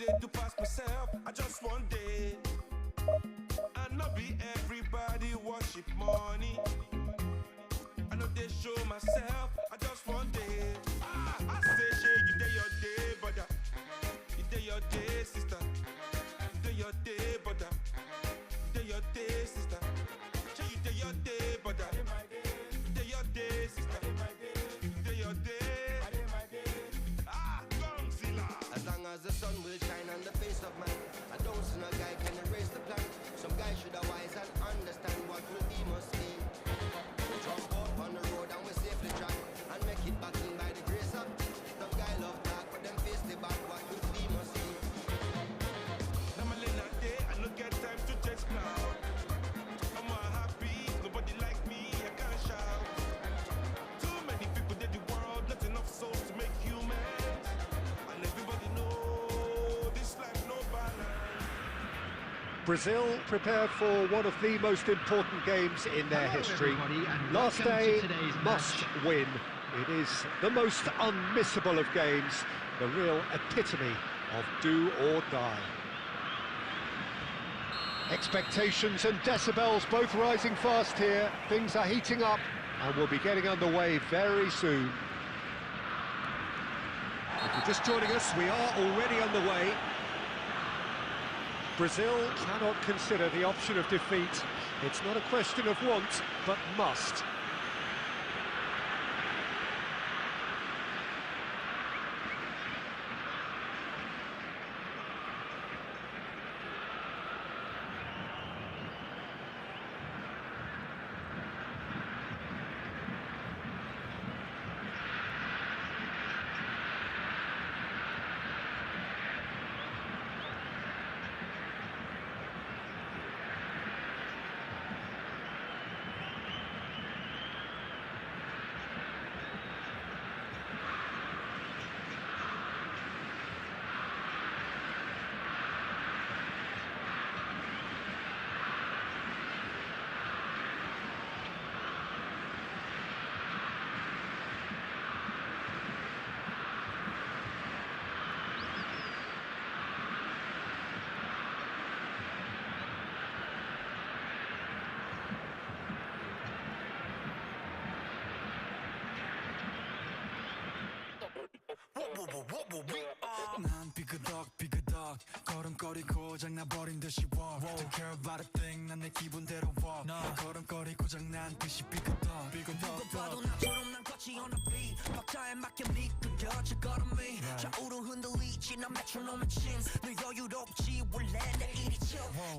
day to pass myself, I just one day. And not be everybody worship money. I know they show myself, I just one day. I say, shey, you day your day, brother. You day your day, sister. You day your day, brother. You day your day, sister. Shey, you day your day, brother. You day your day, sister. You day your day. As long as the sun will shine on the face of man, I don't see no guy can erase the plan. Some guys should have wise and understand what will be must be. We jump out on the road and we safely track and make it back in by the grace of. Some guy love talk, but them face the back what will be must be. Now my late night day, I look at time to text now. I'm all happy, nobody like me, I can't shout. Too many people in the world, not enough souls to make humans. And everybody know this life no balance. Brazil prepared for one of the most important games in their history. Last day, must win. It is the most unmissable of games, the real epitome of do or die. Expectations and decibels both rising fast here. Things are heating up and we'll be getting underway very soon. If you're just joining us, we are already underway. Brazil cannot consider the option of defeat. It's not a question of want, but must. 난 삐그덕 걸음걸이 고장나버린 듯이 walk Don't care about a thing 난 내 기분대로 walk 걸음걸이 고장난 듯이 삐그덕 누가 봐도 나처럼 난 걷지 on a beat 박자에 맞게 미끄러져 걸음이 좌우로 흔들리지 난 메트로놈의 침늘 여유롭지 원래 내 일이죠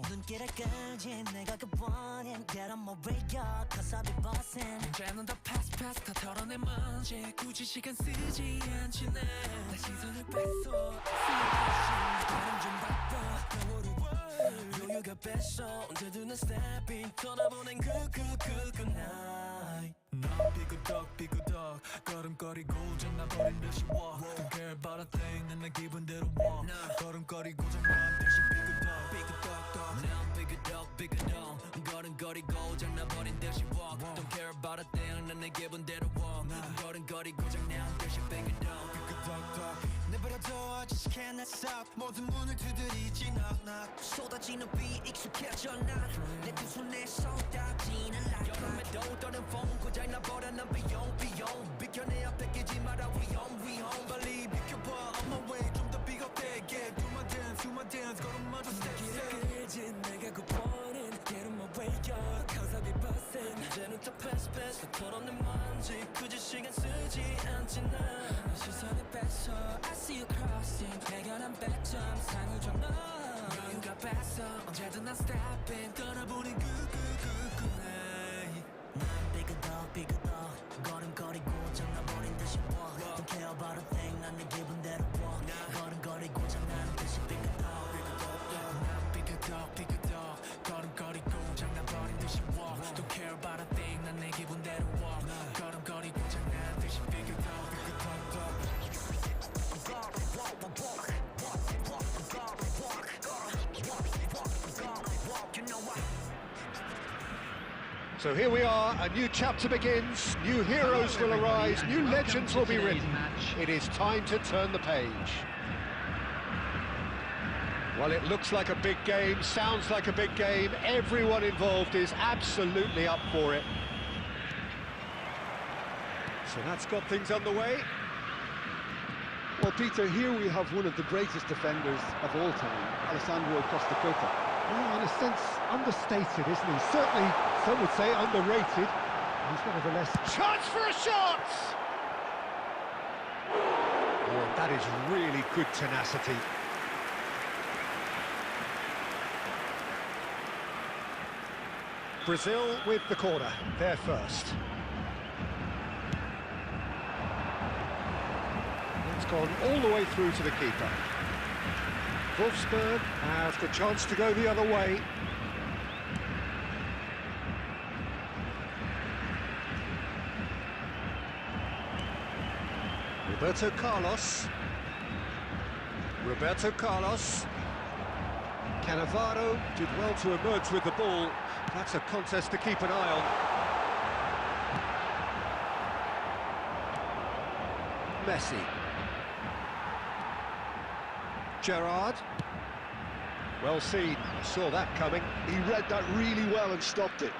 눈길을 끌지 내가 그 원인 Get on my radar cause I'll be bossing 문제는 다 pass 다 털어내 먼지 굳이 시간 쓰지 않지 나 시선을 뺐어 바람 좀 바꿔 여유가 뺐어 언제든 난 stepping 떠나보낸 그 night 난 삐그덕 걸음걸이 고장나버린 듯이 walk Don't care about a thing 난 내 기분대로 walk 걸음걸이 고장난 듯이 삐그덕 난 삐그덕 걸음걸이 고장나버린 듯이 walk Don't care about a thing 난 내 기분대로 walk 걸음걸이 고장난 듯이 삐그덕 내버려둬 지식해 내 싹 모든 문을 두드리지 knock 쏟아지는 비 익숙해져 난내 두 손에 쏟아지는 like 여름에도 떠는 风고장나버려 난 비용 비켜내 앞에 끼지 마라 위험 빨리 비켜봐 on my way 좀 더 비겁되게 Do my dance 걸음마저 step 끌지 내가 고번인 Get on my way up cause I'll be bustin' 이제는 다 pass 다 털어낸 먼지 굳이 시간 쓰지 않지 나 시선을 뺐어 I see you crossing 해결한 배점 상을 줘 너 여유가 뺐어 언제든 난 stepping 떠나보는 그 night 난 삐그덕 걸음걸이 고장나버린 듯이 walk Don't care about a thing 난 내 기분대로 walk 걸음걸이 고장나는 듯이 삐그덕 난 삐그덕 걸음걸이 고장나버린 듯이 walk Don't care about a thing 난 내 기분대로 walk 걸음걸이 고장나는 듯이 삐그덕 So here we are, a new chapter begins, new heroes will arise, new legends will be written. It is time to turn the page. Well, it looks like a big game, sounds like a big game. Everyone involved is absolutely up for it. So that's got things underway. Well, Peter, here we have one of the greatest defenders of all time, Alessandro Costa. Well, in a sense, understated, isn't he? Certainly, some would say underrated. He's nevertheless... Chance for a shot! Oh, that is really good tenacity. Brazil with the corner, they're first. It's gone all the way through to the keeper. Wolfsburg has the chance to go the other way. Roberto Carlos. Cannavaro did well to emerge with the ball. That's a contest to keep an eye on. Messi. Gerrard. Well seen, saw that coming. He read that really well and stopped it.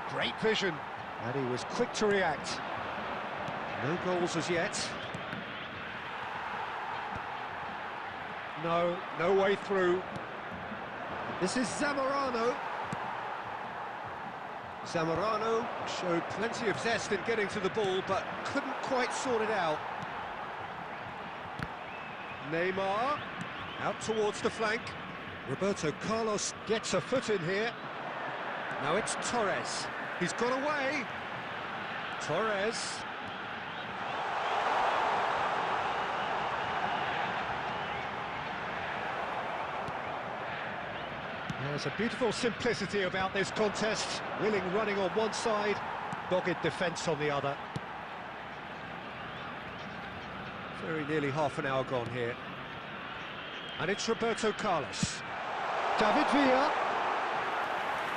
Great vision, and he was quick to react. No goals as yet. No way through. This is Zamorano. Zamorano showed plenty of zest in getting to the ball, but couldn't quite sort it out. Neymar, out towards the flank. Roberto Carlos gets a foot in here. Now it's Torres. He's got away. Torres. There's a beautiful simplicity about this contest. Willing running on one side, dogged defence on the other. Very nearly half an hour gone here. And it's Roberto Carlos. David Villa.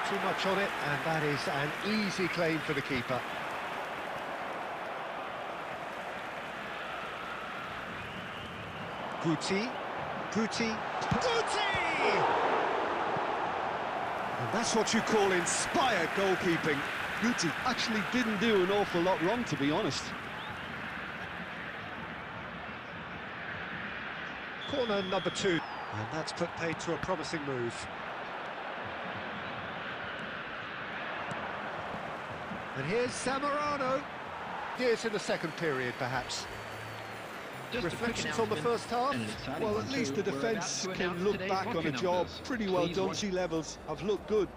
Too much on it, and that is an easy claim for the keeper. Guti. And that's what you call inspired goalkeeping. Guti actually didn't do an awful lot wrong, to be honest. Corner number 2, and that's put paid to a promising move. And here's Zamorano. Years in the second period, perhaps. Just reflections on the first half? Well, at least the defence can look back on a job pretty well done. Sea levels have looked good.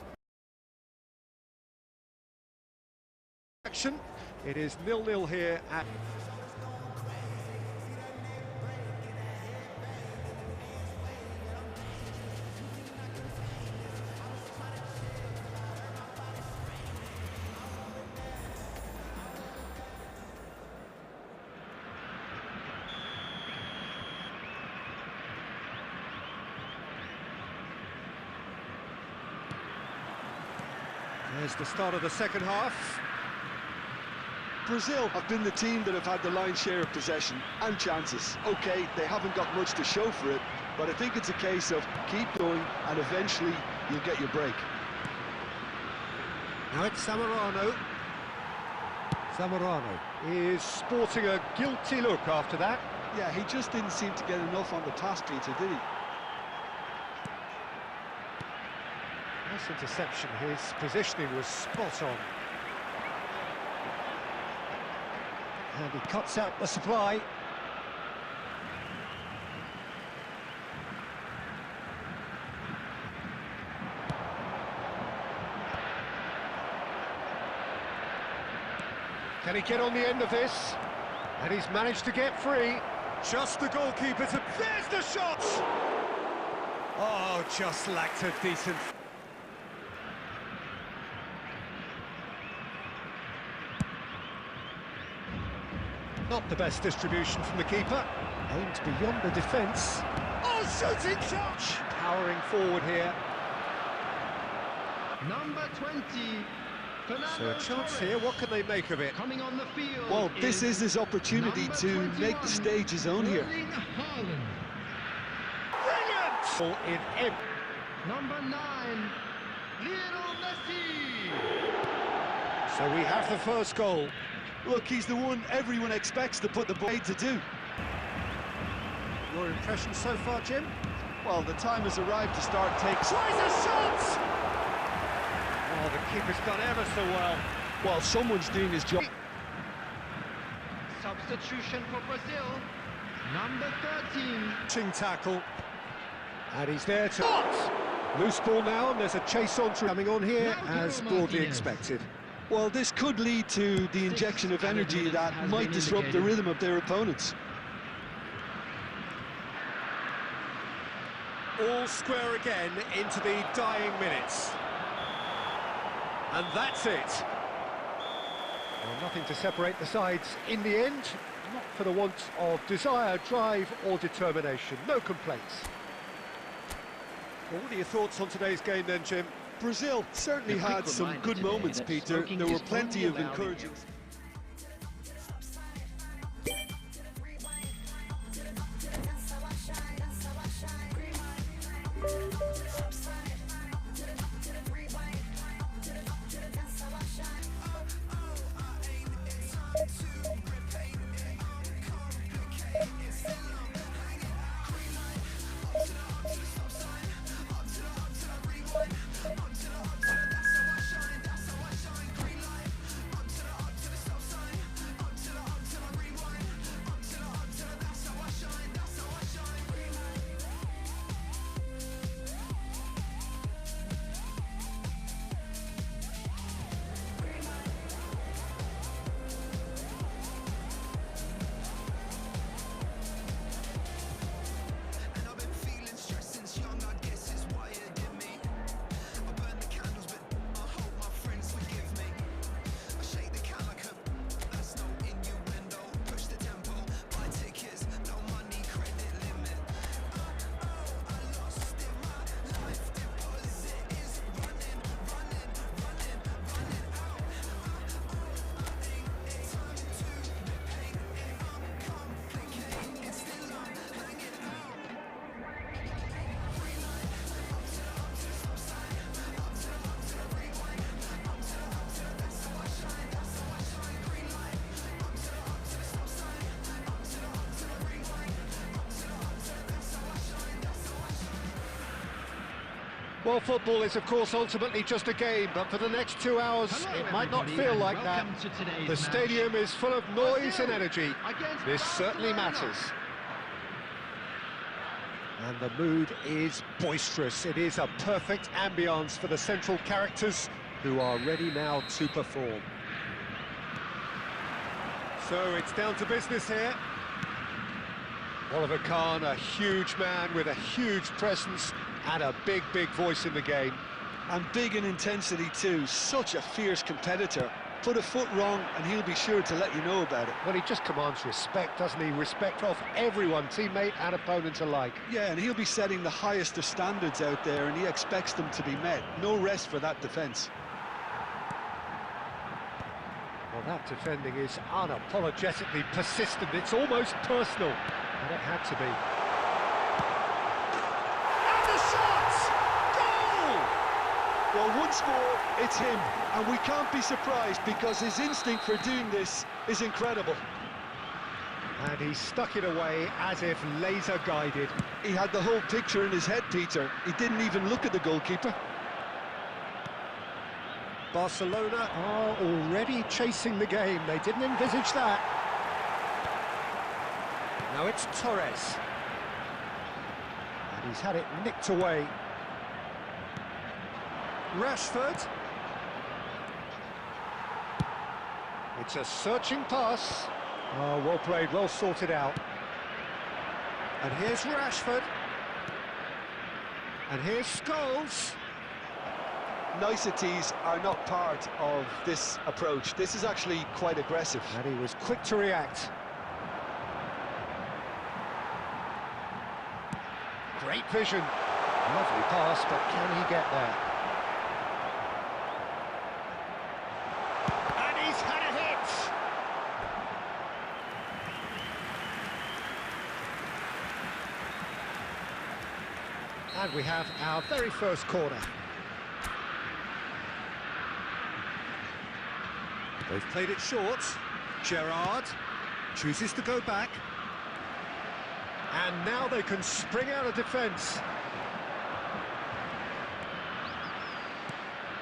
Action. It is 0-0 here at... There's the start of the second half. Brazil have been the team that have had the lion's share of possession and chances. OK, they haven't got much to show for it, but I think it's a case of keep going and eventually you'll get your break. Now it's Zamorano. Zamorano is sporting a guilty look after that. Yeah, he just didn't seem to get enough on the pass, Peter, did he? Nice interception, his positioning was spot on. And he cuts out the supply. Can he get on the end of this? And he's managed to get free. Just the goalkeeper to... There's the shot! Oh, just lacked a decent... Not the best distribution from the keeper. Aimed beyond the defence. Oh, shooting touch! Powering forward here. Number 20. So a chance here, what can they make of it? Coming on the field. Well, this is his opportunity to make the stage his own here. Brilliant! In Number 9, Lionel Messi. So we have the first goal. Look, he's the one everyone expects to put the ball to do. Your impression so far, Jim? Well, the time has arrived to start taking... Tries a shot! Oh, the keeper's done ever so well. Well, someone's doing his job. Substitution for Brazil. Number 13. Ching tackle. And he's there to... Loose ball now, and there's a chase on through coming on here, as broadly expected. Well, this could lead to the injection of energy that might disrupt the rhythm of their opponents. All square again into the dying minutes. And that's it. Well, nothing to separate the sides in the end, not for the want of desire, drive or determination. No complaints. Well, what are your thoughts on today's game then, Jim? Brazil certainly had some good moments, Peter. There were plenty of encouraging... Well, football is, of course, ultimately just a game, but for the next 2 hours, it might not feel like that. The stadium is full of noise and energy. This certainly matters. And the mood is boisterous. It is a perfect ambience for the central characters who are ready now to perform. So it's down to business here. Oliver Kahn, a huge man with a huge presence and a big, big voice in the game. And big in intensity too, such a fierce competitor. Put a foot wrong and he'll be sure to let you know about it. Well, he just commands respect, doesn't he? Respect of everyone, teammate and opponent alike. Yeah, and he'll be setting the highest of standards out there and he expects them to be met. No rest for that defence. Well, that defending is unapologetically persistent. It's almost personal, and it had to be. Well, once more, it's him, and we can't be surprised because his instinct for doing this is incredible. And he stuck it away as if laser-guided. He had the whole picture in his head, Peter. He didn't even look at the goalkeeper. Barcelona are already chasing the game. They didn't envisage that. Now it's Torres. And he's had it nicked away. Rashford. It's a searching pass. Oh, well played, well sorted out. And here's Rashford. And here's Scholes. Niceties are not part of this approach. This is actually quite aggressive. And he was quick to react. Great vision. Lovely pass, but can he get there? And we have our very first corner. They've played it short. Gerrard chooses to go back. And now they can spring out of defence.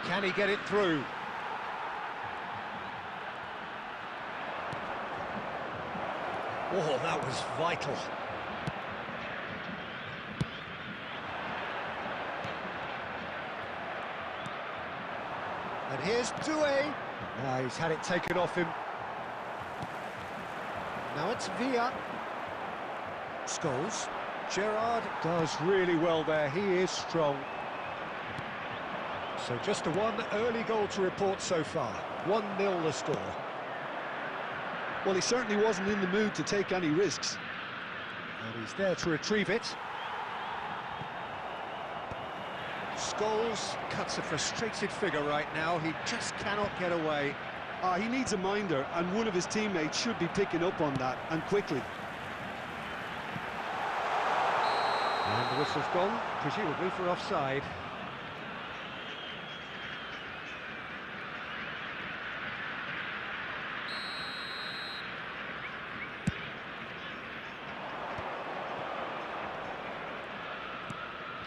Can he get it through? Oh, that was vital. And here's Doué. He's had it taken off him. Now it's Villa. Scholes. Gerrard does really well there. He is strong. So just a one early goal to report so far. 1-0 the score. Well, he certainly wasn't in the mood to take any risks. And he's there to retrieve it. Scholes cuts a frustrated figure right now. He just cannot get away. He needs a minder, and one of his teammates should be picking up on that, and quickly. And the whistle's gone, presumably for offside.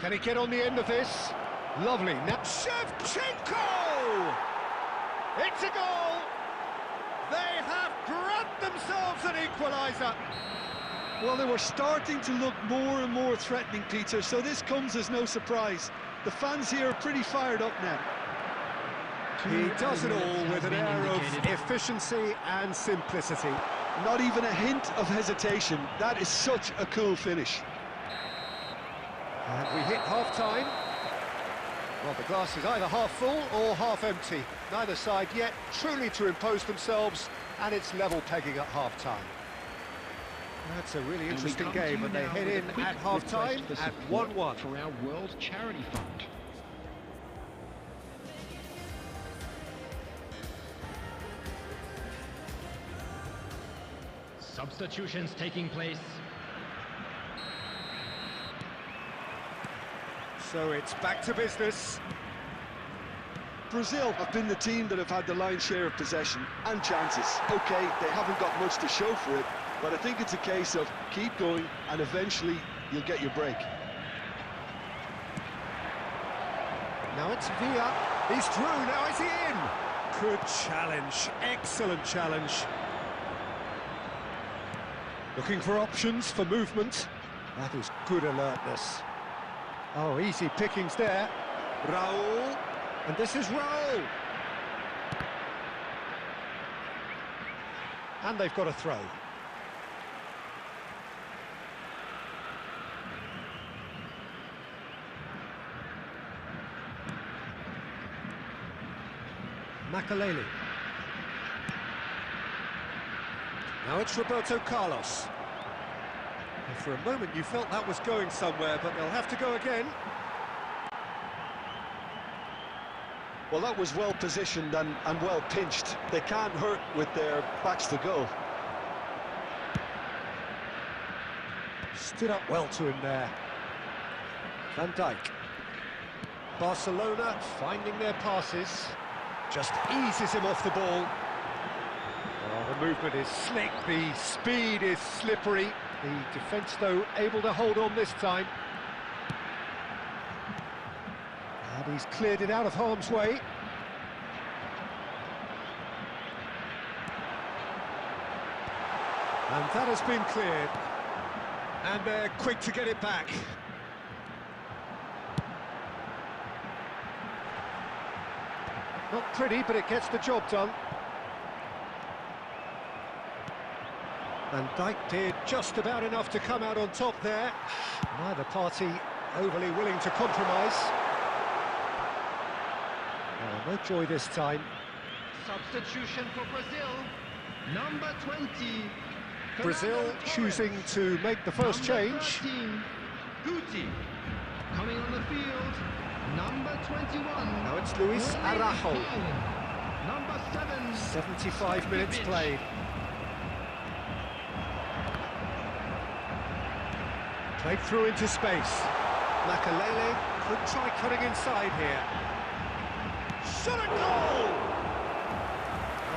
Can he get on the end of this? Lovely. Now Shevchenko! It's a goal! They have grabbed themselves an equaliser. Well, they were starting to look more and more threatening, Peter, so this comes as no surprise. The fans here are pretty fired up now. He does it all with an air of efficiency and simplicity. Not even a hint of hesitation. That is such a cool finish. And we hit half-time. Well, the glass is either half full or half empty. Neither side yet truly to impose themselves, and it's level pegging at half-time. That's a really interesting game, and they head in at half-time at 1-1. For our World Charity Fund. Substitutions taking place. So it's back to business. Brazil have been the team that have had the lion's share of possession and chances. OK, they haven't got much to show for it, but I think it's a case of keep going and eventually you'll get your break. Now it's Villa. He's through. Now is he in? Good challenge. Excellent challenge. Looking for options for movement. That is good alertness. Oh, easy pickings there. Raul. And this is Raul. And they've got a throw. Makaleli. Now it's Roberto Carlos. And for a moment you felt that was going somewhere, but they'll have to go again. Well, that was well positioned and well pinched. They can't hurt with their backs to goal. Stood up well to him there. Van Dijk. Barcelona finding their passes. Just eases him off the ball. Oh, the movement is slick, the speed is slippery. The defence, though, able to hold on this time. And he's cleared it out of harm's way. And that has been cleared. And they're quick to get it back. Not pretty, but it gets the job done. Van Dijk did just about enough to come out on top there. Neither party overly willing to compromise. Oh, no joy this time. Substitution for Brazil. Number 20. Brazil choosing to make the first change. 13, Guti. Coming on the field. Number 21. Now it's Luis Araujo. Number 7. 75 minutes played. Played through into space. Makalele could try cutting inside here. Shot a goal!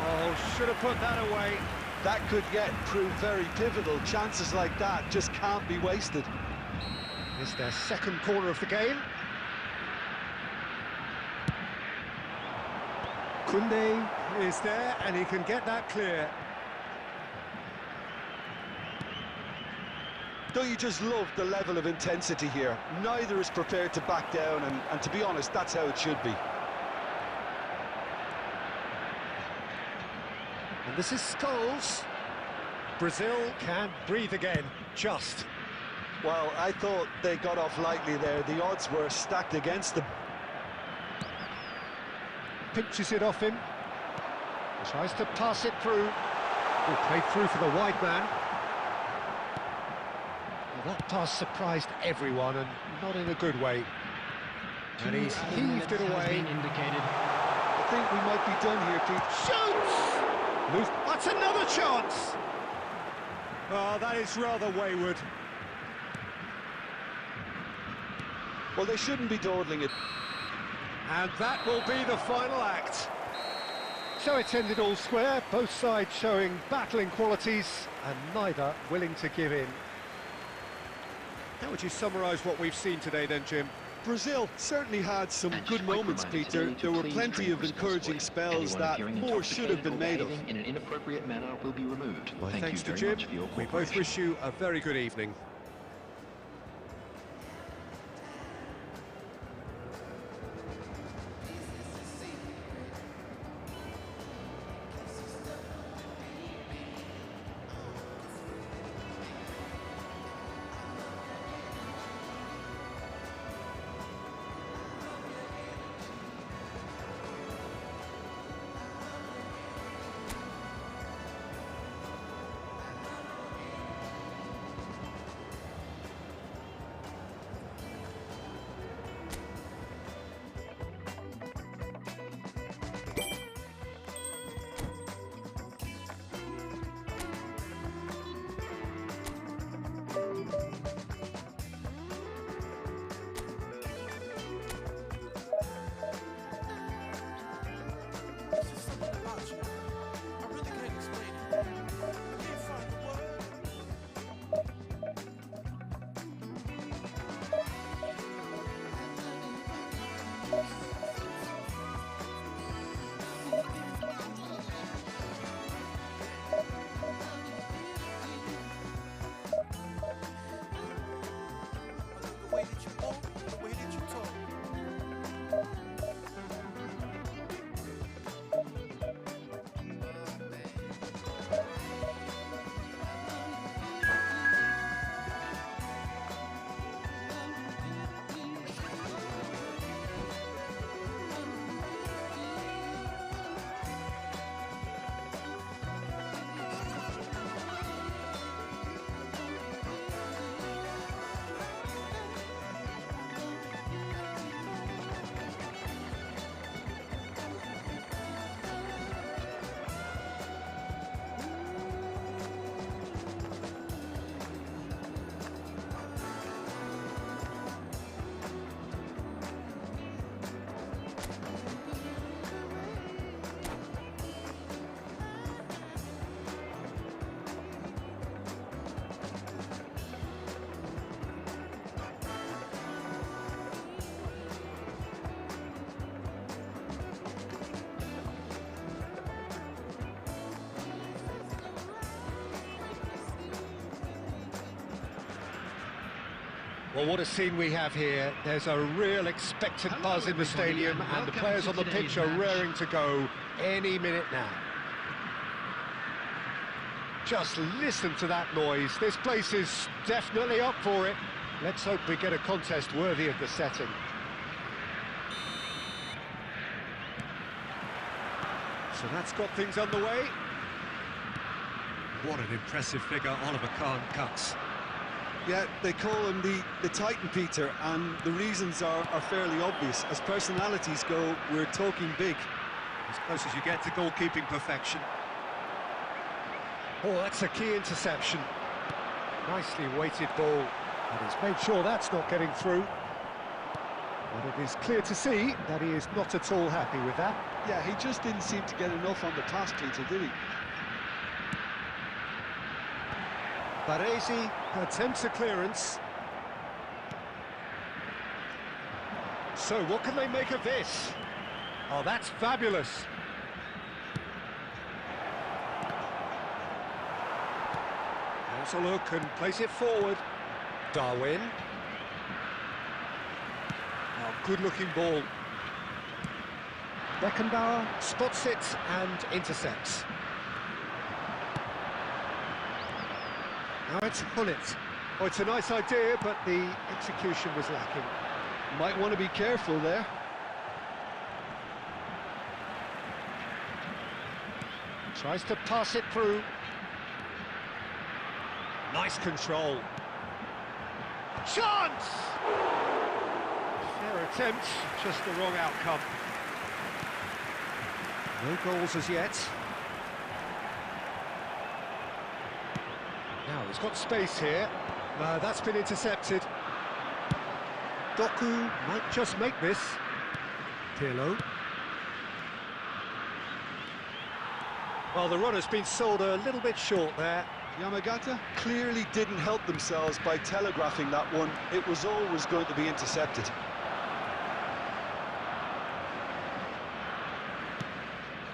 Oh, should have put that away. That could yet prove very pivotal. Chances like that just can't be wasted. It's their second corner of the game. Koundé is there, and he can get that clear. Don't you just love the level of intensity here? Neither is prepared to back down, and to be honest, that's how it should be. And this is Scholes. Brazil can breathe again, just. Well, I thought they got off lightly there. The odds were stacked against them. Pinches it off him. Tries to pass it through. Oh, played through for the wide man. Well, that pass surprised everyone, and not in a good way. And he's heaved it away. I think we might be done here, Pete. Shoots! That's another chance! Oh, that is rather wayward. Well, they shouldn't be dawdling it. And that will be the final act. So it's ended all square, both sides showing battling qualities, and neither willing to give in. How would you summarise what we've seen today then, Jim? Brazil certainly had some good moments, Peter. There were plenty of encouraging spells that more should have been made of. In an inappropriate manner will be removed. Well, Thank thanks you to very Jim. much for your We both cooperation. wish you a very good evening. Well, what a scene we have here. There's a real expectant buzz in the stadium, and the players on the pitch are raring to go any minute now. Just listen to that noise. This place is definitely up for it. Let's hope we get a contest worthy of the setting. So that's got things underway. What an impressive figure Oliver Kahn cuts. Yeah, they call him the Titan, Peter, and the reasons are fairly obvious. As personalities go, we're talking big. As close as you get to goalkeeping perfection. Oh, that's a key interception. Nicely weighted ball. And he's made sure that's not getting through. But it is clear to see that he is not at all happy with that. Yeah, he just didn't seem to get enough on the pass, Peter, did he? Baresi attempts a clearance. So what can they make of this? Oh, that's fabulous. Has a look and place it forward. Darwin. Oh, good-looking ball. Beckenbauer spots it and intercepts. Now it's Hullet. Oh, it's a nice idea, but the execution was lacking. Might want to be careful there. Tries to pass it through. Nice control. Chance! Fair attempt, just the wrong outcome. No goals as yet. Now, he's got space here. That's been intercepted. Doku might just make this. Pirlo. Well, the run has been sold a little bit short there. Yamagata clearly didn't help themselves by telegraphing that one. It was always going to be intercepted.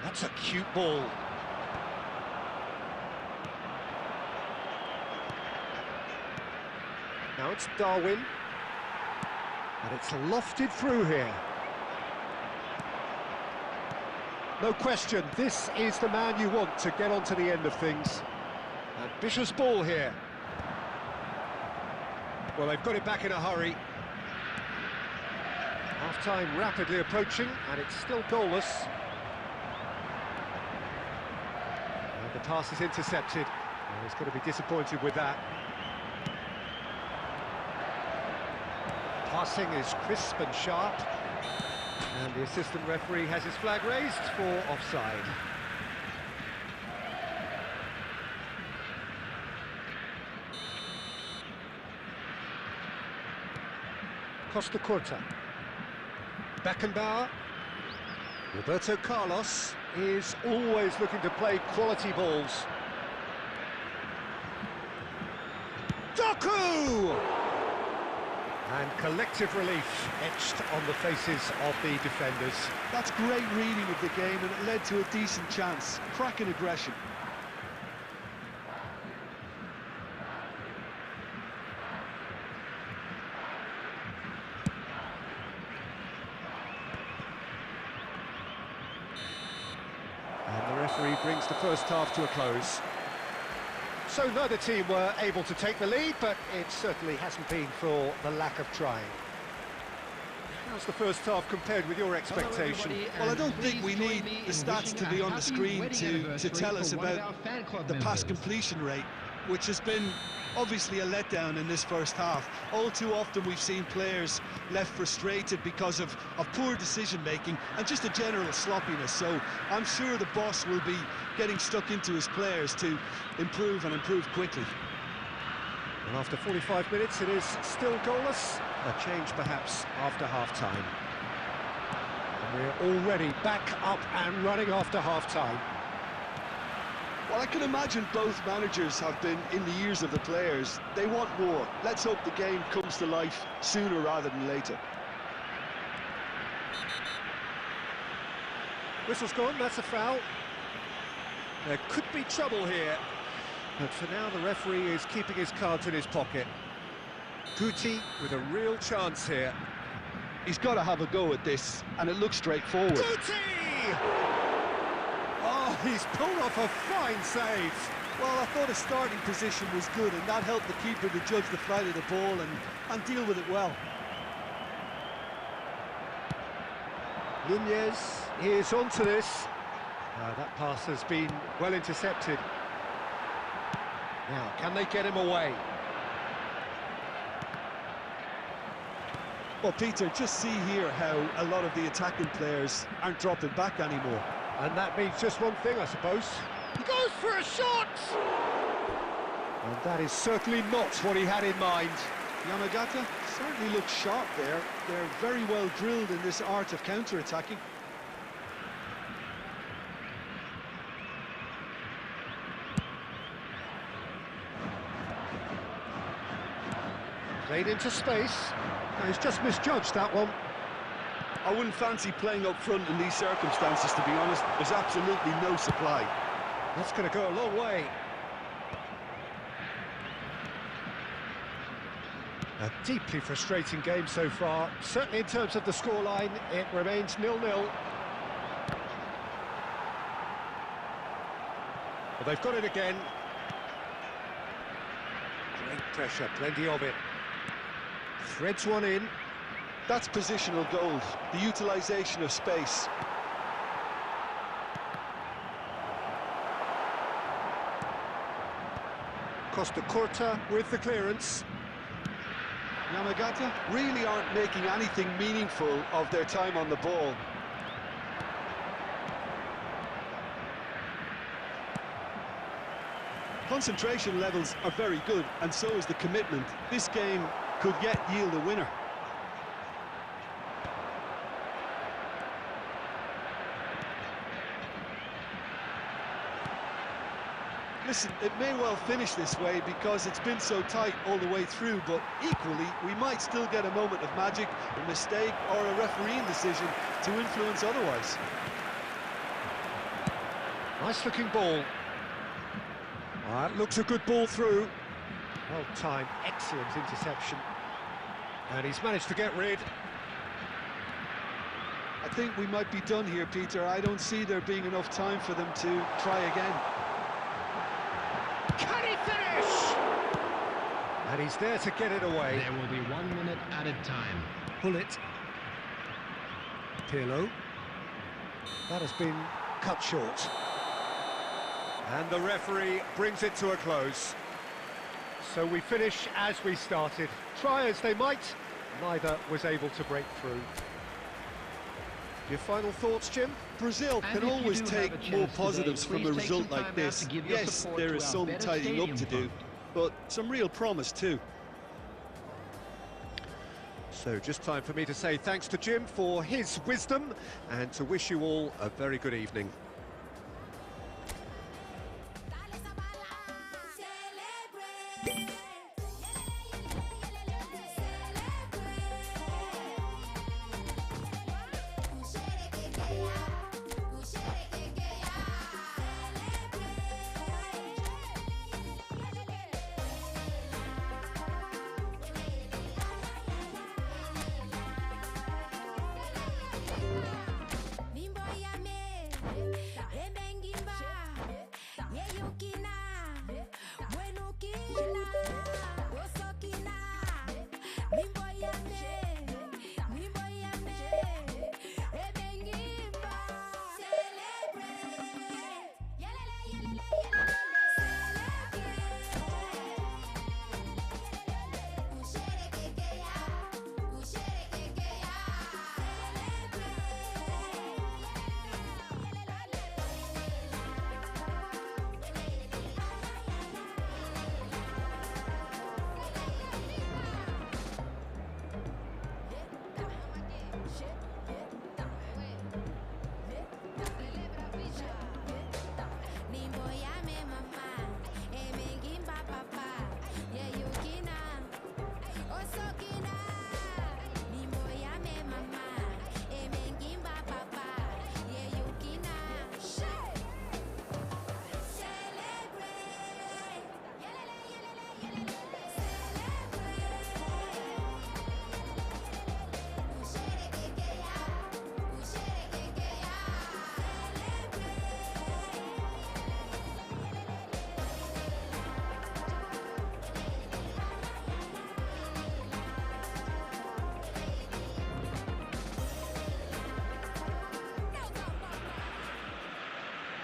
That's a cute ball. Now it's Darwin. And it's lofted through here. No question, this is the man you want to get onto the end of things. Ambitious ball here. Well, they've got it back in a hurry. Half-time rapidly approaching, and it's still goalless. And the pass is intercepted. Well, he's going to be disappointed with that. Passing is crisp and sharp. And the assistant referee has his flag raised for offside. Costa Curta. Beckenbauer. Roberto Carlos is always looking to play quality balls. Doku! And collective relief etched on the faces of the defenders. That's great reading of the game, and it led to a decent chance. Cracking aggression. And the referee brings the first half to a close. So neither team were able to take the lead, but it certainly hasn't been for the lack of trying. How's the first half compared with your expectation? Well, I don't think we need the stats to be on the screen to tell us about the pass completion rate, which has been obviously a letdown in this first half. All too often we've seen players left frustrated because of poor decision-making and just a general sloppiness. So I'm sure the boss will be getting stuck into his players to improve and improve quickly. And after 45 minutes, it is still goalless. A change perhaps after half-time. And we're already back up and running after half-time. Well, I can imagine both managers have been in the ears of the players. They want more. Let's hope the game comes to life sooner rather than later. Whistle's gone, that's a foul. There could be trouble here. But for now, the referee is keeping his cards in his pocket. Guti with a real chance here. He's got to have a go at this, and it looks straightforward. Guti! Oh, he's pulled off a fine save. Well, I thought his starting position was good, and that helped the keeper to judge the flight of the ball and deal with it well. Nunez is onto this. That pass has been well intercepted. Now, can they get him away? Well, Peter, just see here how a lot of the attacking players aren't dropping back anymore. And that means just one thing, I suppose. He goes for a shot! And that is certainly not what he had in mind. Yamagata Certainly looks sharp there. They're very well drilled in this art of counter-attacking. Played into space. No, he's just misjudged that one. I wouldn't fancy playing up front in these circumstances, to be honest. There's absolutely no supply. That's going to go a long way. A deeply frustrating game so far. Certainly in terms of the scoreline, it remains 0-0. Well, they've got it again. Great pressure, plenty of it. Threads one in. That's positional gold, the utilisation of space. Costa Curta with the clearance. Yamagata really aren't making anything meaningful of their time on the ball. Concentration levels are very good, and so is the commitment. This game could yet yield a winner. Listen, it may well finish this way because it's been so tight all the way through, but equally, we might still get a moment of magic, a mistake, or a refereeing decision to influence otherwise. Nice-looking ball. That looks a good ball through. Well timed, excellent interception. And he's managed to get rid. I think we might be done here, Peter. I don't see there being enough time for them to try again. Can he finish? And he's there to get it away. There will be 1 minute added time. Bullet. Pirlo. That has been cut short. And the referee brings it to a close. So we finish as we started. Try as they might, neither was able to break through. Your final thoughts, Jim? Brazil can always take more positives from a result like this. Yes, there is some tidying up to do, but some real promise too. So just time for me to say thanks to Jim for his wisdom and to wish you all a very good evening.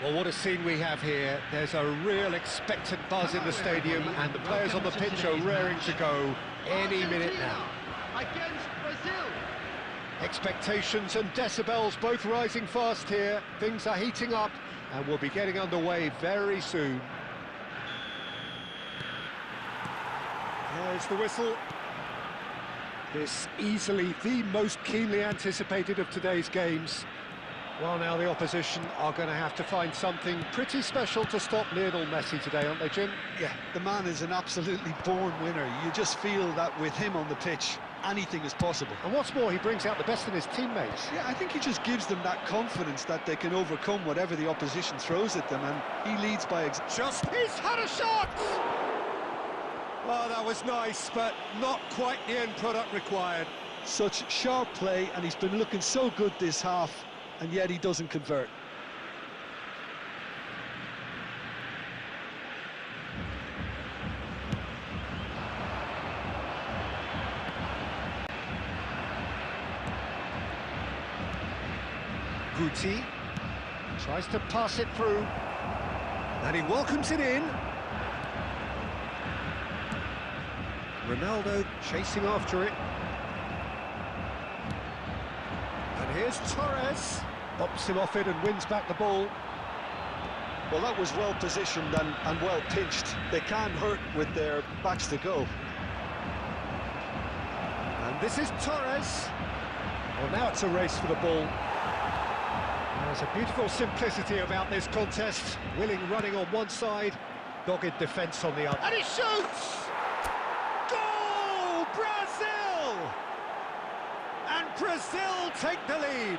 Well, what a scene we have here. There's a real expectant buzz in the stadium, and the players on the pitch are raring to go any minute now. Against Brazil. Expectations and decibels both rising fast here. Things are heating up, and we'll be getting underway very soon. There's the whistle. This easily the most keenly anticipated of today's games. Well, now the opposition are going to have to find something pretty special to stop Lionel Messi today, aren't they, Jim? Yeah, the man is an absolutely born winner. You just feel that with him on the pitch, anything is possible. And what's more, he brings out the best in his teammates. Yeah, I think he just gives them that confidence that they can overcome whatever the opposition throws at them, and he leads by example. He's had a shot! Oh, that was nice, but not quite the end product required. Such sharp play, and he's been looking so good this half, and yet he doesn't convert. Guti tries to pass it through, and he welcomes it in. Ronaldo chasing after it. And here's Torres. Bops him off it and wins back the ball. Well, that was well positioned and well pinched. They can't hurt with their backs to go. And this is Torres. Well, now it's a race for the ball. There's a beautiful simplicity about this contest. Willing running on one side, dogged defence on the other. And he shoots! Goal! Brazil! And Brazil take the lead.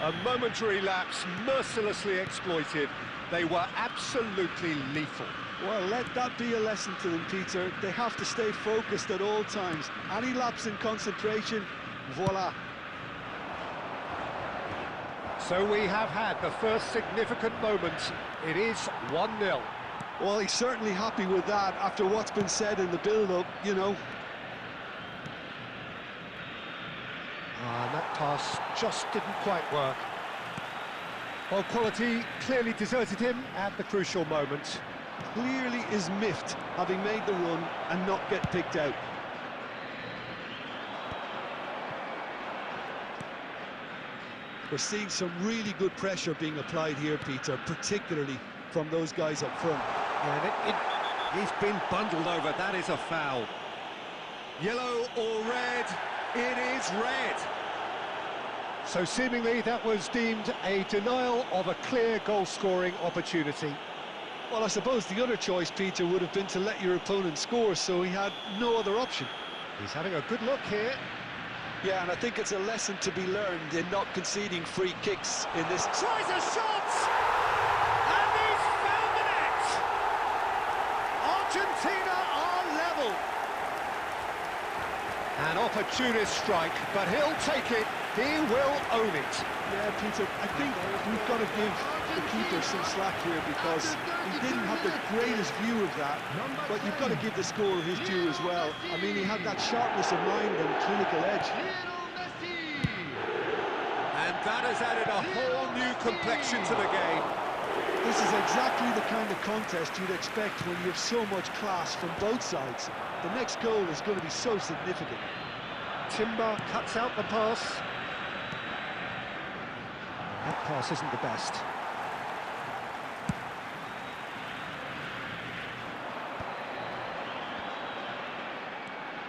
A momentary lapse, mercilessly exploited. They were absolutely lethal. Well, let that be a lesson to them, Peter. They have to stay focused at all times. Any lapse in concentration, voila. So we have had the first significant moment. It is 1-0. Well, he's certainly happy with that after what's been said in the build-up, you know. And that pass just didn't quite work. Well, quality clearly deserted him at the crucial moment. Clearly is miffed, having made the run and not get picked out. We're seeing some really good pressure being applied here, Peter, particularly from those guys up front. Yeah, he's been bundled over. That is a foul. Yellow or red? It is red. So seemingly that was deemed a denial of a clear goal-scoring opportunity. Well, I suppose the other choice, Peter, would have been to let your opponent score, so he had no other option. He's having a good look here. Yeah, and I think it's a lesson to be learned in not conceding free kicks in this. Tries a shot! And he's found the net! Argentina are level. An opportunist strike, but he'll take it. He will own it. Yeah, Peter, I think we've got to give the keeper some slack here because he didn't have the greatest view of that, but you've got to give the scorer his due as well. I mean, he had that sharpness of mind and clinical edge. And that has added a whole new complexion to the game. This is exactly the kind of contest you'd expect when you have so much class from both sides. The next goal is going to be so significant. Timber cuts out the pass. That pass isn't the best.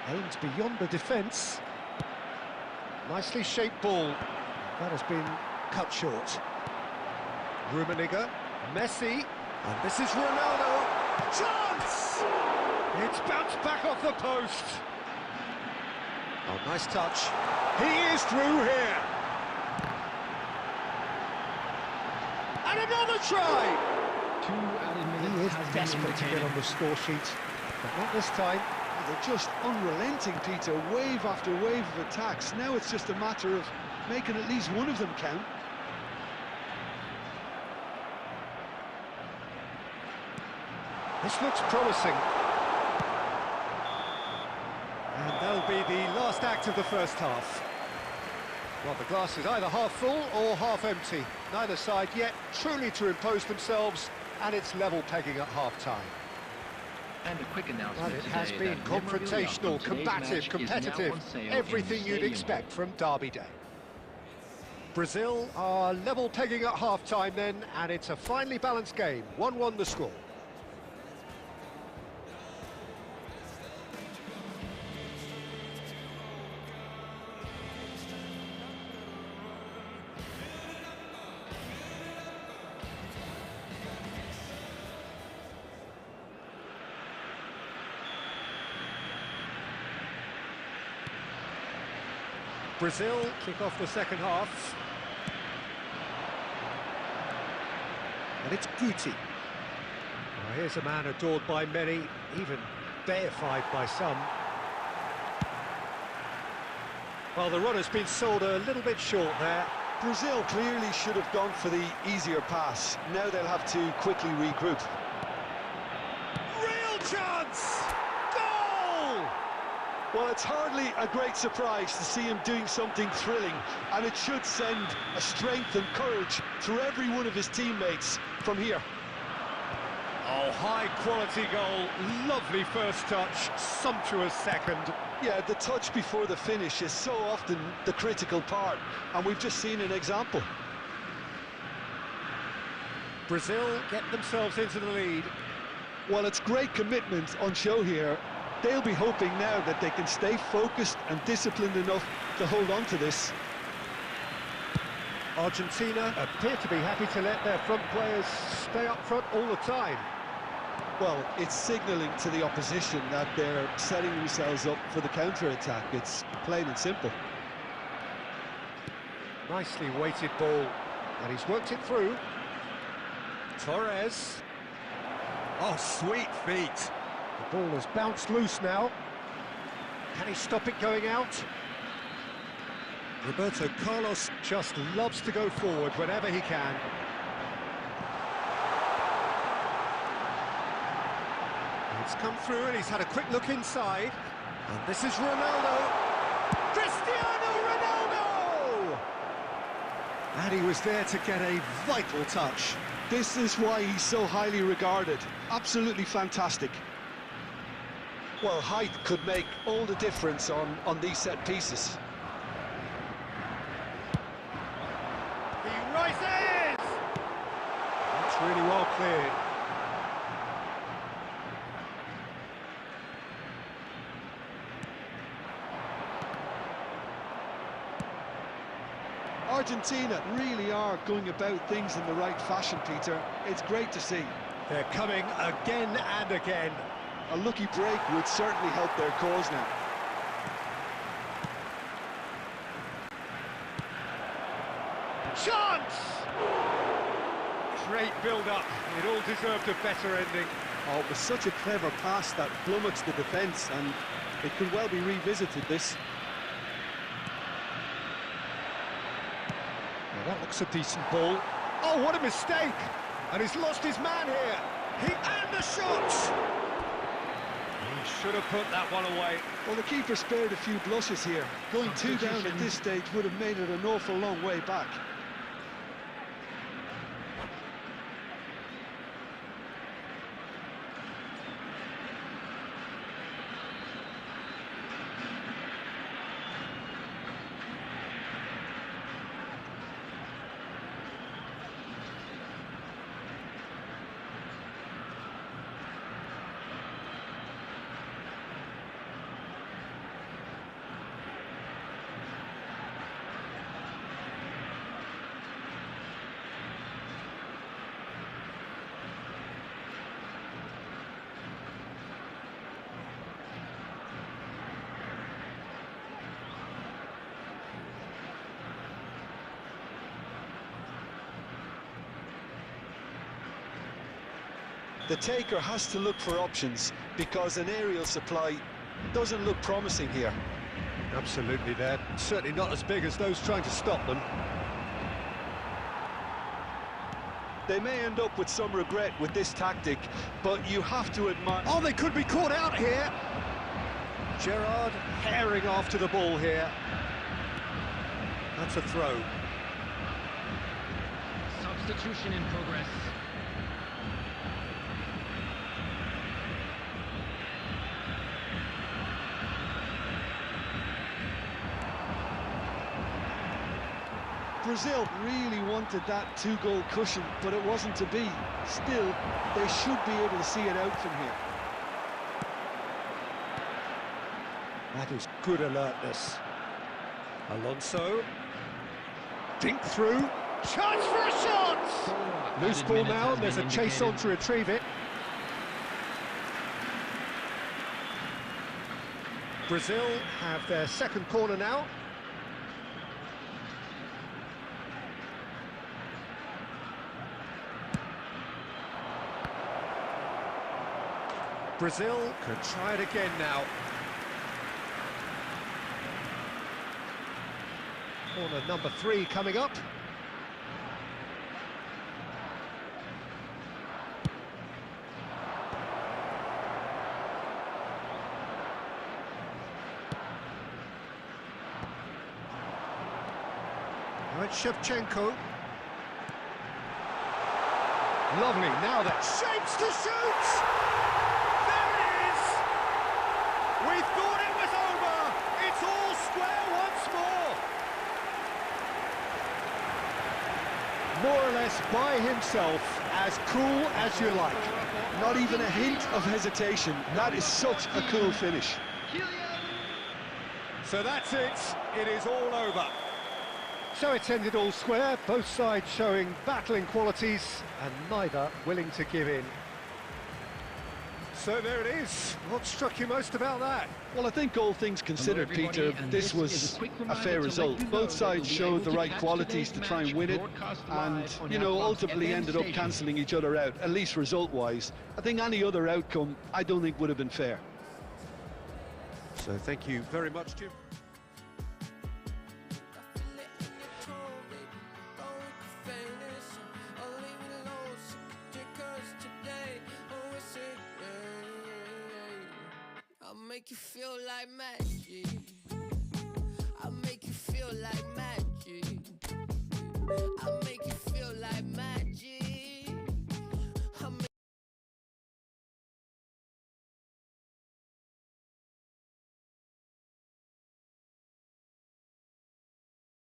Aimed beyond the defence. Nicely shaped ball. That has been cut short. Rummenigge, Messi, and this is Ronaldo. Chance! It's bounced back off the post. Oh, nice touch. He is through here. And another try! He is desperate to get on the score sheet, but not this time. They're just unrelenting, Peter, wave after wave of attacks. Now it's just a matter of making at least one of them count. This looks promising. And that'll be the last act of the first half. Well, the glass is either half full or half empty. Neither side yet truly to impose themselves, and it's level pegging at half-time. And a quick announcement. Well, it has been confrontational, combative, competitive, everything you'd expect from Derby Day. Brazil are level pegging at half-time then, and it's a finely balanced game. 1-1 the score. Brazil kick off the second half. And it's Guti. Well, here's a man adored by many, even deified by some. Well, the run has been sold a little bit short there. Brazil clearly should have gone for the easier pass. Now they'll have to quickly regroup. Real chance! Goal! Well, it's hardly a great surprise to see him doing something thrilling, and it should send a strength and courage through every one of his teammates from here. Oh, high-quality goal, lovely first touch, sumptuous second. Yeah, the touch before the finish is so often the critical part, and we've just seen an example. Brazil get themselves into the lead. Well, it's great commitment on show here. They'll be hoping now that they can stay focused and disciplined enough to hold on to this. Argentina appear to be happy to let their front players stay up front all the time. Well, it's signalling to the opposition that they're setting themselves up for the counter-attack. It's plain and simple. Nicely weighted ball, and he's worked it through. Torres. Oh, sweet feet. The ball has bounced loose now. Can he stop it going out? Roberto Carlos just loves to go forward whenever he can. It's come through and he's had a quick look inside. And this is Ronaldo. Cristiano Ronaldo! And he was there to get a vital touch. This is why he's so highly regarded. Absolutely fantastic. Well, height could make all the difference on these set pieces. He rises! That's really well cleared. Argentina really are going about things in the right fashion, Peter. It's great to see. They're coming again and again. A lucky break would certainly help their cause now. Chance! Great build-up. It all deserved a better ending. Oh, it was such a clever pass that flummoxed the defence, and it could well be revisited, this. Well, that looks a decent ball. Oh, what a mistake! And he's lost his man here. And the shot! He should have put that one away. Well, the keeper spared a few blushes here. Going two down at this stage would have made it an awful long way back. The taker has to look for options because an aerial supply doesn't look promising here. Absolutely, they're certainly not as big as those trying to stop them. They may end up with some regret with this tactic, but you have to admire... Oh, they could be caught out here! Gerrard herring after the ball here. That's a throw. Substitution in progress. Brazil really wanted that two-goal cushion, but it wasn't to be. Still, they should be able to see it out from here. That is good alertness. Alonso. Dink through. Chance for a shot! Loose ball now, there's a chase on to retrieve it. Brazil have their second corner now. Brazil could try it again now. Corner number 3 coming up. Now it's Shevchenko. Lovely, now that shapes to shoot! There it is! We thought it was over! It's all square once more! More or less by himself, as cool as you like. Not even a hint of hesitation. That is such a cool finish. So that's it, it is all over. So it's ended all square, both sides showing battling qualities and neither willing to give in. So there it is. What struck you most about that? Well, I think all things considered, Peter, this was a fair result. Both sides showed the right qualities to try and win it and, you know, ultimately ended up cancelling each other out, at least result-wise. I think any other outcome, I don't think would have been fair. So thank you very much, Jim. Make you feel like magic.